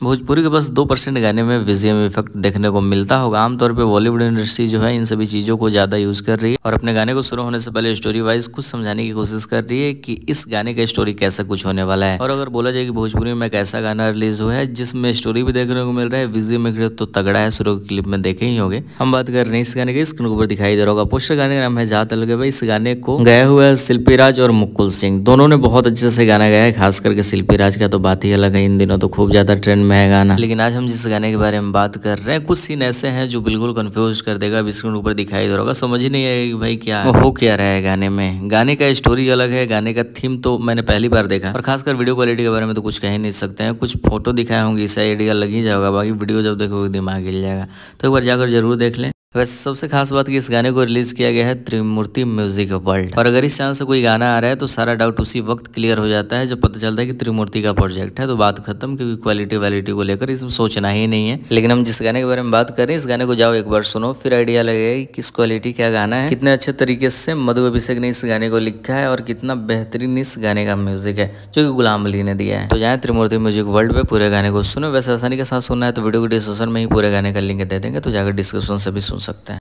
भोजपुरी के बस 2% गाने में बीजीएम इफेक्ट देखने को मिलता होगा। आमतौर पे बॉलीवुड इंडस्ट्री जो है इन सभी चीज़ों को ज़्यादा यूज़ कर रही है और अपने गाने को शुरू होने से पहले स्टोरी वाइज कुछ समझाने की कोशिश कर रही है कि इस गाने का स्टोरी कैसा कुछ होने वाला है। और अगर बोला जाए कि भोजपुरी में एक ऐसा गाना रिलीज हुआ है जिसमें स्टोरी भी देखने को मिल रहा है, बीजीएम इफेक्ट तो तगड़ा है, शुरू की क्लिप में देखे ही होंगे। हम बात कर रहे हैं इस गाने के, स्क्रीन के ऊपर दिखाई दे रहा होगा पोस्टर। गाने का नाम है जा तलके भाई। इस गाने को गाया हुआ है शिल्पी राज और मुकुल सिंह, दोनों ने बहुत अच्छे से गाना गाया है। खास करके शिल्पी राज का तो बात ही अलग है, इन दिनों तो खूब ज्यादा ट्रेंड में है गाना। लेकिन आज हम जिस गाने के बारे में बात कर रहे हैं, कुछ सीन ऐसे हैं जो बिल्कुल कंफ्यूज कर देगा। स्क्रीन ऊपर दिखाई दे रहा होगा, समझ ही नहीं आएगा कि भाई क्या हो क्या रहा है गाने में। गाने का स्टोरी अलग है, गाने का थीम तो मैंने पहली बार देखा। और खासकर वीडियो क्वालिटी के बारे में तो कुछ कह ही नहीं सकते हैं। कुछ फोटो दिखाए होंगे, इससे आइडिया लग ही जाएगा, बाकी वीडियो जब देखोगे दिमाग हिल जाएगा। तो एक बार जाकर जरूर देख लें। वैसे सबसे खास बात कि इस गाने को रिलीज किया गया है त्रिमूर्ति म्यूजिक वर्ल्ड। और अगर इस चैनल से कोई गाना आ रहा है तो सारा डाउट उसी वक्त क्लियर हो जाता है जब पता चलता है कि त्रिमूर्ति का प्रोजेक्ट है। तो बात खत्म, क्योंकि क्वालिटी वैलिटी को लेकर इसमें सोचना ही नहीं है। लेकिन हम जिस गाने के बारे में बात कर रहे हैं, इस गाने को जाओ एक बार सुनो, फिर आइडिया लगेगा कि किस क्वालिटी क्या गाना है, कितने अच्छे तरीके से मधु अभिषेक ने इस गाने को लिखा है और कितना बेहतरीन इस गाने का म्यूजिक है जो कि गुलाम अली ने दिया है। तो जाए त्रिमूर्ति म्यूजिक वर्ल्ड पे पूरे गाने को सुनो। वैसे आसानी के साथ सुनना है तो वीडियो को डिस्क्रिप्शन में ही पूरे गाने का लिंक दे देंगे, तो जाकर डिस्क्रिप्शन से भी सुन सकते हैं।